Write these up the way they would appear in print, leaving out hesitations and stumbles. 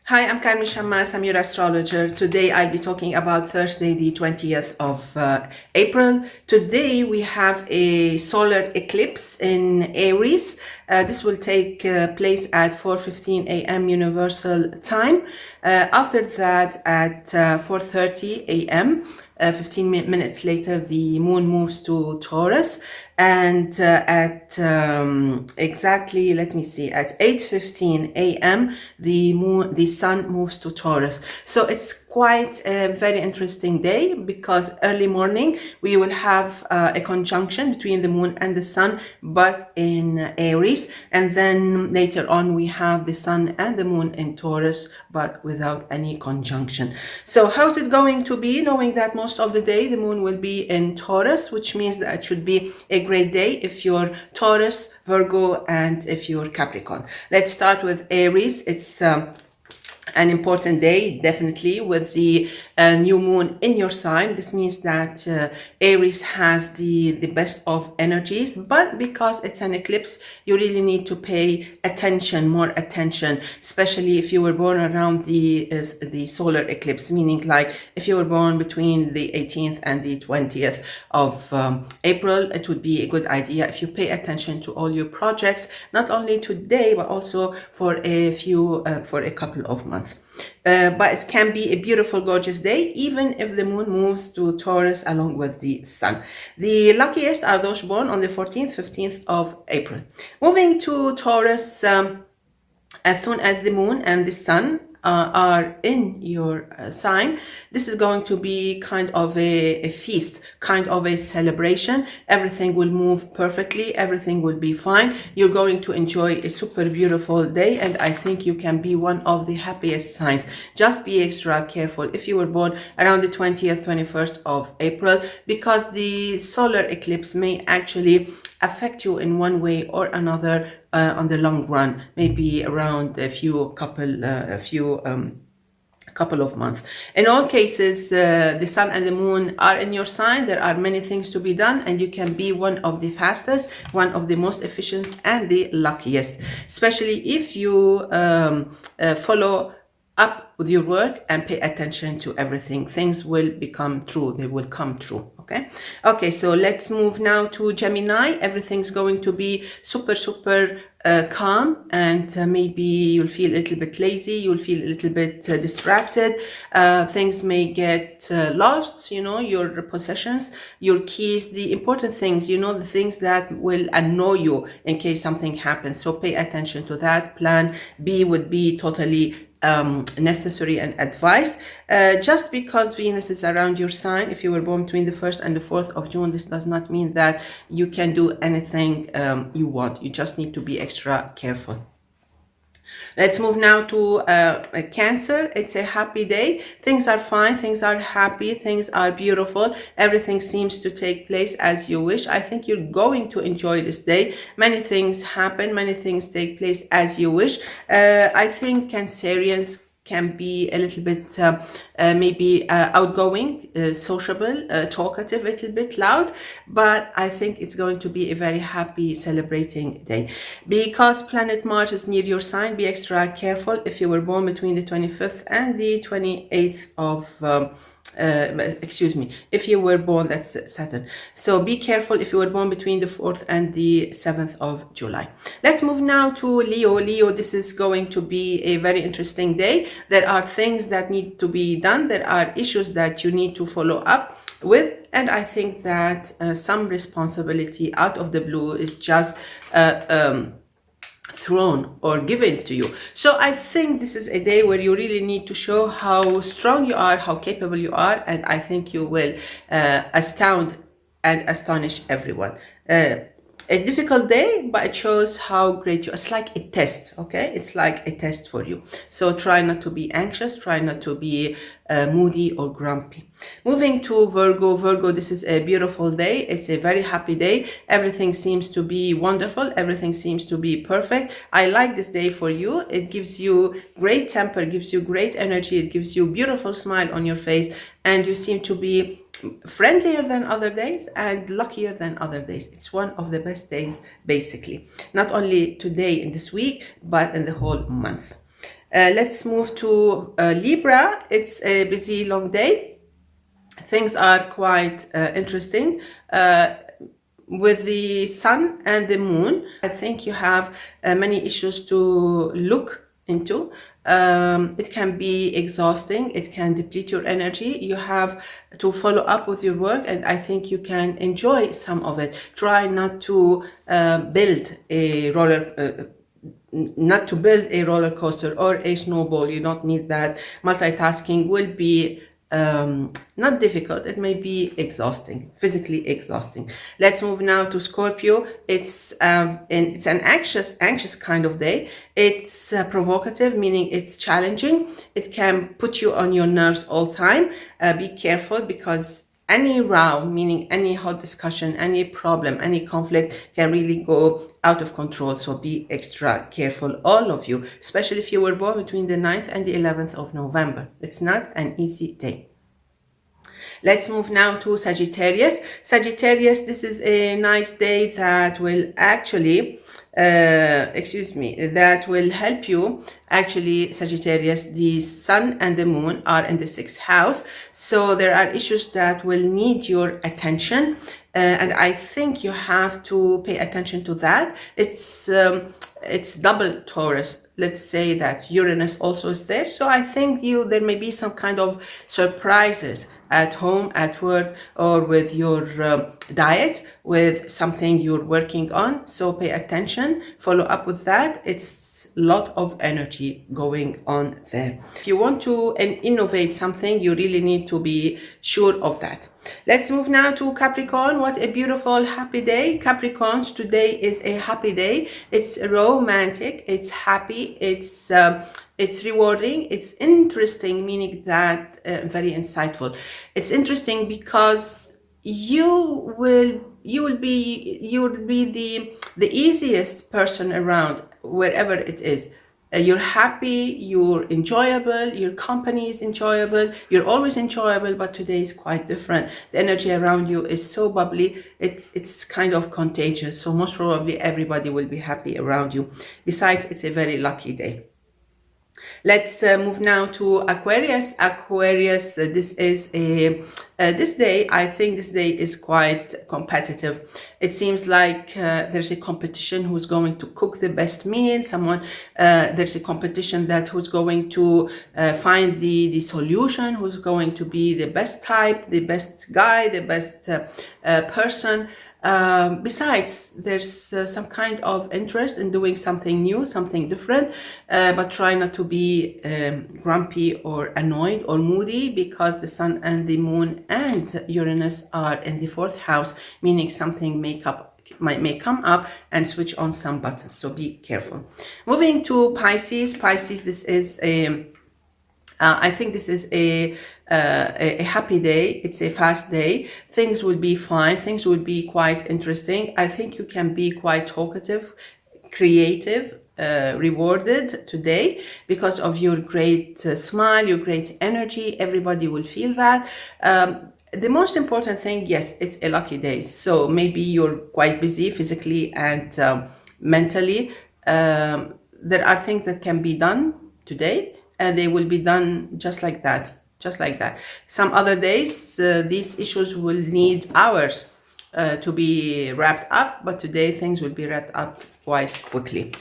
Hi, I'm Carmen Chammas. I'm your astrologer. Today I'll be talking about Thursday, the 20th of April. Today we have a solar eclipse in Aries. This will take place at 4:15 a.m. Universal Time. After that, at 4:30 a.m., 15 minutes later, the moon moves to Taurus. And at exactly, let me see, at 8:15 a.m., the sun moves to Taurus. So it's quite a very interesting day because early morning we will have a conjunction between the moon and the sun, but in Aries, and then later on we have the sun and the moon in Taurus, but without any conjunction. So how's it going to be, knowing that most of the day the moon will be in Taurus, which means that it should be a great day if you're Taurus, Virgo, and if you're Capricorn. Let's start with Aries. It's an important day, definitely, with the new moon in your sign. This means that Aries has the best of energies, but because it's an eclipse, you really need to pay attention, more attention, especially if you were born around the solar eclipse, meaning like if you were born between the 18th and the 20th of April, it would be a good idea if you pay attention to all your projects, not only today, but also for a couple of months. But it can be a beautiful, gorgeous day, even if the moon moves to Taurus along with the sun. The luckiest are those born on the 14th, 15th of April. Moving to Taurus, as soon as the moon and the sun are in your sign, this is going to be kind of a feast, kind of a celebration. Everything will move perfectly, everything will be fine. You're going to enjoy a super beautiful day, and I think you can be one of the happiest signs. Just be extra careful if you were born around the 20th, 21st of April, because the solar eclipse may actually affect you in one way or another on the long run, maybe around a couple of months. In all cases, the sun and the moon are in your sign. There are many things to be done, and you can be one of the fastest, one of the most efficient, and the luckiest, especially if you follow up with your work and pay attention to everything. Things will become true. They will come true. Okay, so let's move now to Gemini. Everything's going to be super calm, and maybe you'll feel a little bit lazy, you'll feel a little bit distracted. Things may get lost, your possessions, your keys, the important things, the things that will annoy you in case something happens. So pay attention to that. Plan B would be totally necessary and advised. Just because Venus is around your sign, if you were born between the 1st and the 4th of June, this does not mean that you can do anything you want. You just need to be extra careful. Let's move now to Cancer. It's a happy day. Things are fine. Things are happy. Things are beautiful. Everything seems to take place as you wish. I think you're going to enjoy this day. Many things happen. Many things take place as you wish. I think Cancerians can be a little bit maybe outgoing, sociable, talkative, a little bit loud, but I think it's going to be a very happy, celebrating day. Because planet Mars is near your sign, be extra careful if you were born between the 25th and the 28th of if you were born, that's Saturn. So be careful if you were born between the 4th and the 7th of July. Let's move now to Leo. Leo, this is going to be a very interesting day. There are things that need to be done. There are issues that you need to follow up with. And I think that some responsibility out of the blue is just thrown or given to you. So I think this is a day where you really need to show how strong you are, how capable you are, and I think you will astound and astonish everyone. A difficult day, but it shows how great you are. It's like a test, okay? It's like a test for you. So try not to be anxious, try not to be moody or grumpy. Moving to Virgo. Virgo, this is a beautiful day. It's a very happy day. Everything seems to be wonderful. Everything seems to be perfect. I like this day for you. It gives you great temper, gives you great energy. It gives you a beautiful smile on your face, and you seem to be friendlier than other days and luckier than other days. It's one of the best days, basically, not only today in this week, but in the whole month. Let's move to Libra. It's a busy, long day. Things are quite interesting. With the sun and the moon, I think you have many issues to look into. It can be exhausting. It can deplete your energy. You have to follow up with your work, and I think you can enjoy some of it. Try not to build a roller coaster or a snowball. You don't need that. Multitasking will be not difficult. It may be exhausting, physically exhausting. Let's move now to Scorpio. It's an anxious kind of day. It's provocative, meaning it's challenging. It can put you on your nerves all time. Be careful, because any row, meaning any hot discussion, any problem, any conflict can really go out of control. So be extra careful, all of you, especially if you were born between the 9th and the 11th of November. It's not an easy day. Let's move now to Sagittarius. Sagittarius, this is a nice day that will actually, that will help you. Actually, Sagittarius, the sun and the moon are in the 6th house. So there are issues that will need your attention. And I think you have to pay attention to that. It's double Taurus. Let's say that Uranus also is there. So I think there may be some kind of surprises at home, at work, or with your diet, with something you're working on. So pay attention, follow up with that. It's a lot of energy going on there. If you want to innovate something, you really need to be sure of that. Let's move now to Capricorn. What a beautiful, happy day. Capricorns, today is a happy day. It's romantic, it's happy, it's rewarding, it's interesting, meaning that very insightful. It's interesting because you will be the easiest person around, wherever it is. You're happy, you're enjoyable, your company is enjoyable, you're always enjoyable, but today is quite different. The energy around you is so bubbly, it's kind of contagious. So most probably everybody will be happy around you. Besides, it's a very lucky day. Let's move now to Aquarius. Aquarius, this day, I think this day is quite competitive. It seems like there's a competition who's going to cook the best meal. There's a competition that who's going to find the solution, who's going to be the best type, the best guy, the best person. Besides, there's some kind of interest in doing something new, something different, but try not to be grumpy or annoyed or moody, because the sun and the moon and Uranus are in the 4th house, meaning something may come up and switch on some buttons. So be careful. Moving to Pisces. Pisces, this is I think this is a happy day. It's a fast day. Things will be fine. Things will be quite interesting. I think you can be quite talkative, creative, rewarded today because of your great smile, your great energy. Everybody will feel that. The most important thing, yes, it's a lucky day. So maybe you're quite busy physically and mentally. There are things that can be done today, and they will be done just like that. Some other days, these issues will need hours to be wrapped up, but today things will be wrapped up quite quickly.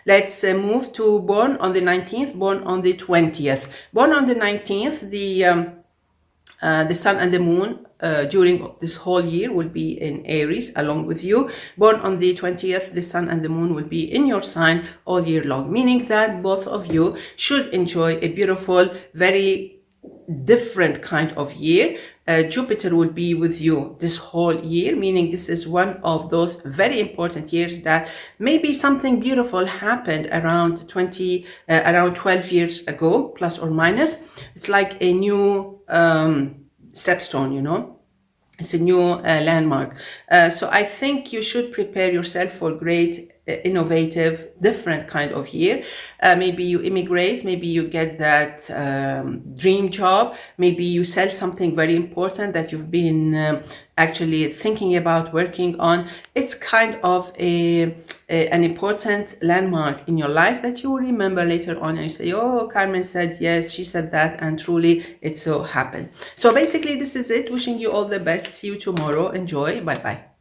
Let's move to born on the 19th, born on the 20th. Born on the 19th, the sun and the moon during this whole year will be in Aries along with you. Born on the 20th, the sun and the moon will be in your sign all year long, meaning that both of you should enjoy a beautiful, very different kind of year. Jupiter will be with you this whole year, meaning this is one of those very important years that maybe something beautiful happened around 12 years ago, plus or minus. It's like a new stepstone, you know. It's a new landmark. So I think you should prepare yourself for great innovative, different kind of year. Maybe you immigrate, maybe you get that dream job, maybe you sell something very important that you've been actually thinking about working on. It's kind of an important landmark in your life that you will remember later on, and you say, oh, Carmen said yes, she said that, and truly it so happened. So basically this is it. Wishing you all the best. See you tomorrow. Enjoy. Bye bye.